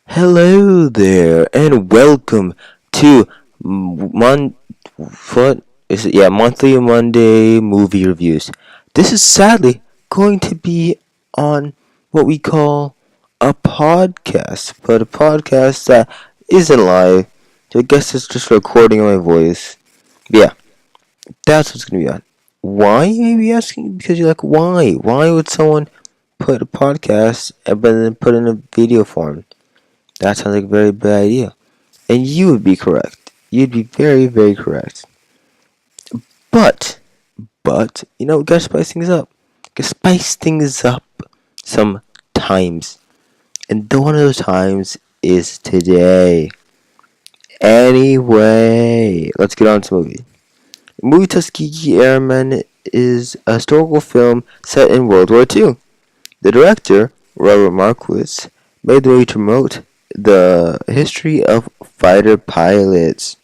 Hello there, and welcome to what is it? Yeah, monthly Monday movie reviews. This is sadly going to be on what we call a podcast, but a podcast that isn't live. So I guess it's just recording my voice. Yeah, that's what's gonna be on. Why, you may be asking? Because you're like, why? Why would someone put a podcast and then put in a video form? That sounds like a very bad idea. And you would be correct. You'd be very, very correct. But, we gotta spice things up. Gotta spice things up sometimes. And one of those times is today. Anyway, let's get on to the movie. The movie Tuskegee Airmen is a historical film set in World War II. The director, Robert Marquis, made the movie to promote the history of fighter pilots.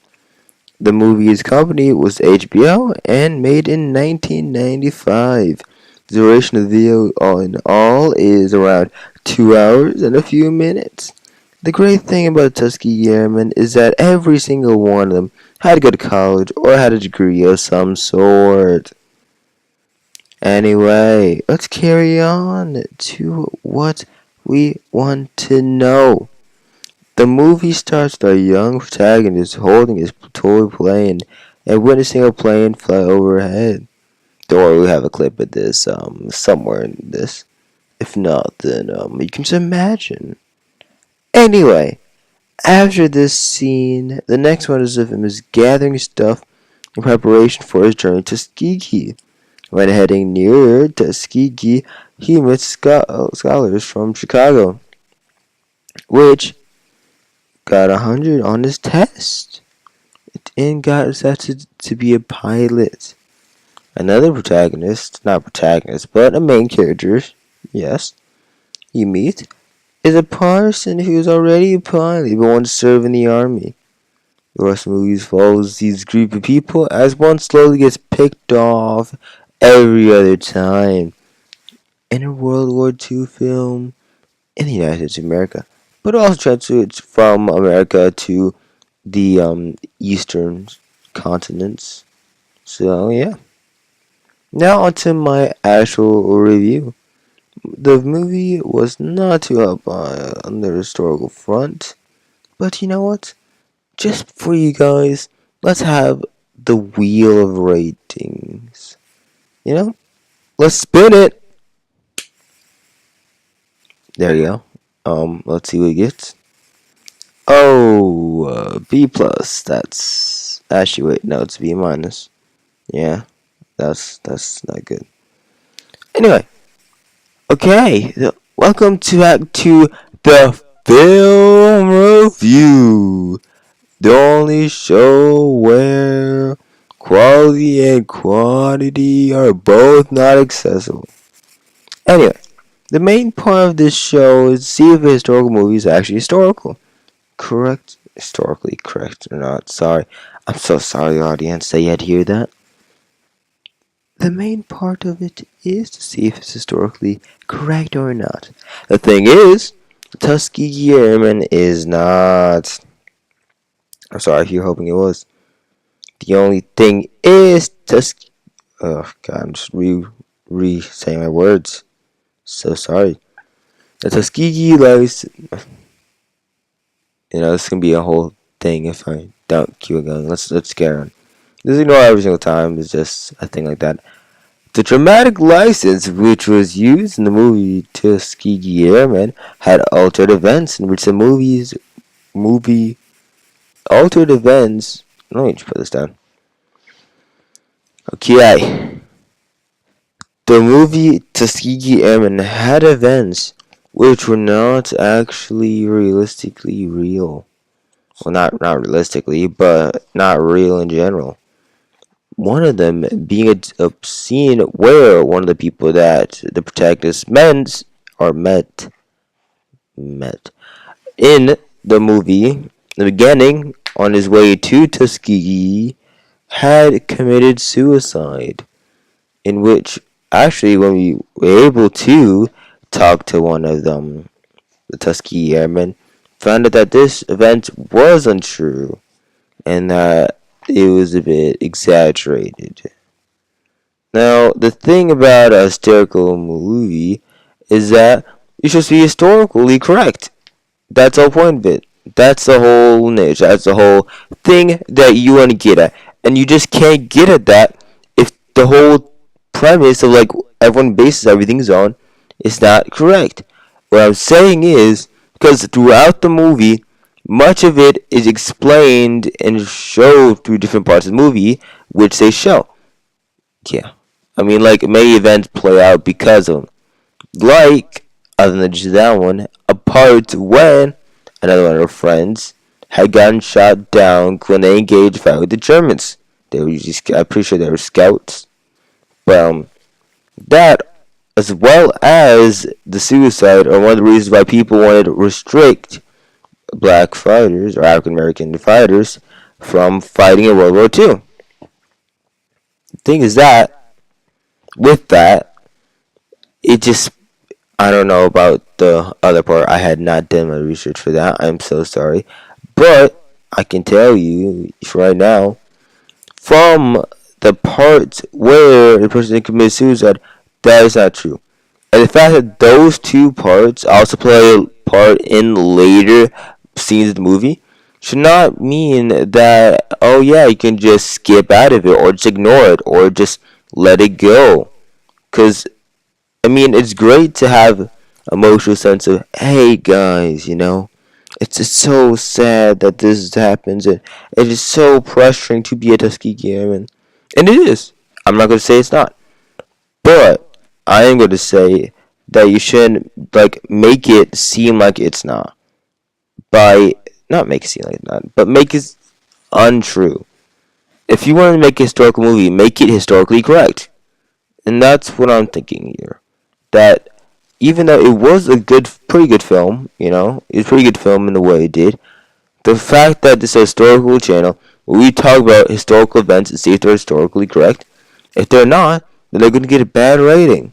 The movie's company was HBO and made in 1995. The duration of the video all in all is around 2 hours and a few minutes. The great thing about Tuskegee Airmen is that every single one of them had to go to college or had a degree of some sort. Anyway, let's carry on to what we want to know. The movie starts with a young protagonist holding his toy plane and witnessing a plane fly overhead. Don't worry, we have a clip of this somewhere in this. If not, then you can just imagine. Anyway, after this scene, the next one is of him is gathering stuff in preparation for his journey to Tuskegee. When heading near Tuskegee, he meets scholars from Chicago, which got 100 on his test and got accepted to be a pilot. Another protagonist, not protagonist, but a main character, yes, you meet, is a person who is already a pilot but wants to serve in the army. The rest of the movie follows these group of people as one slowly gets picked off every other time. In a World War II film in the United States of America, but also transferred from America to the eastern continents. So yeah. Now onto my actual review. The movie was not too up on the historical front, but you know what? Just for you guys, let's have the wheel of ratings. You know, let's spin it. There you go. Let's see what it gets. Oh, B plus. That's actually wait, no, it's B minus. Yeah, that's not good. Anyway, okay, welcome to Act Two, the film review, the only show where quality and quantity are both not accessible. Anyway, the main point of this show is to see if a historical movie is actually historical. Correct? Historically correct or not. Sorry. I'm so sorry, audience, that you had to hear that. The main part of it is to see if it's historically correct or not. The thing is, Tuskegee Airmen is not. I'm sorry if you're hoping it was. The only thing is Tuskegee. Oh, God, I'm just saying my words. So sorry. The Tuskegee license. This can be a whole thing if I don't keep it going. Let's get on. Just ignore every single time. It's just a thing like that. The dramatic license which was used in the movie Tuskegee Airmen had altered events in which the movie altered events. Let me just put this down. Okay. The movie Tuskegee Airmen had events which were not actually realistically real. Well, not realistically, but not real in general. One of them being a scene where one of the people that the protagonist met in the movie, in the beginning, on his way to Tuskegee, had committed suicide. In which, actually, when we were able to talk to one of them, the Tuskegee Airmen, found out that this event was untrue and that it was a bit exaggerated. Now, the thing about a historical movie is that it should be historically correct. That's the whole point of it. That's the whole niche. That's the whole thing that you want to get at. And you just can't get at that if the whole premise of like everyone bases everything's on is not correct. What I'm saying is because throughout the movie, much of it is explained and showed through different parts of the movie, which they show. Yeah. I mean, like, many events play out because of them. Like, other than just that one, a part when another one of her friends had gotten shot down when they engaged fight with the Germans. They were usually, I'm pretty sure they were scouts. But, that, as well as the suicide, are one of the reasons why people wanted to restrict black fighters, or African American fighters, from fighting in World War II. The thing is that, with that, it just, I don't know about the other part. I had not done my research for that. I'm so sorry. But I can tell you right now, from the parts where the person committed suicide, that is not true. And the fact that those two parts also play a part in later scenes of the movie should not mean that, oh yeah, you can just skip out of it or just ignore it or just let it go. Because, I mean, it's great to have emotional sense of, hey guys, it's just so sad that this happens, and it is so frustrating to be a Tuskegee Airman. And it is. I'm not going to say it's not. But I am going to say that you shouldn't, like, make it seem like it's not. By, not make it seem like it's not, but make it untrue. If you want to make a historical movie, make it historically correct. And that's what I'm thinking here. That even though it was a pretty good film, it was a pretty good film in the way it did, the fact that this is a historical channel, where we talk about historical events and see if they're historically correct, if they're not, then they're going to get a bad rating.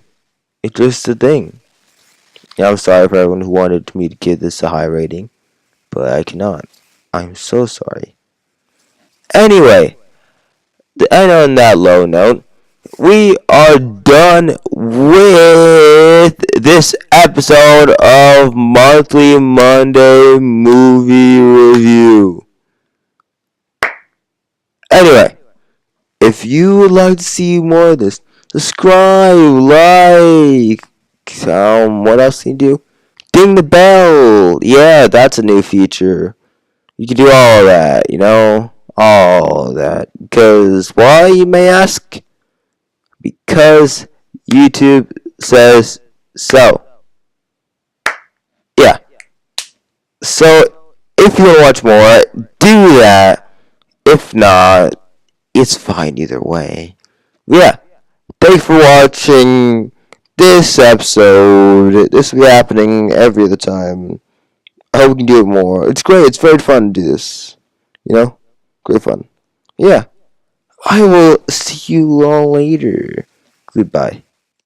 It's just the thing. Yeah, I'm sorry for everyone who wanted me to give this a high rating, but I cannot. I'm so sorry. Anyway, to end on that low note, we are done with this episode of Monthly Monday Movie Review. Anyway, if you would like to see more of this, subscribe, like, what else can you do? Ding the bell. Yeah, that's a new feature. You can do all that, all that. Because why, you may ask? Because YouTube says so. Yeah. So, if you want to watch more, do that. If not, it's fine either way. Yeah. Thanks for watching this episode. This will be happening every other time. I hope we can do it more. It's great. It's very fun to do this. Great fun. Yeah. I will see you all later. Goodbye.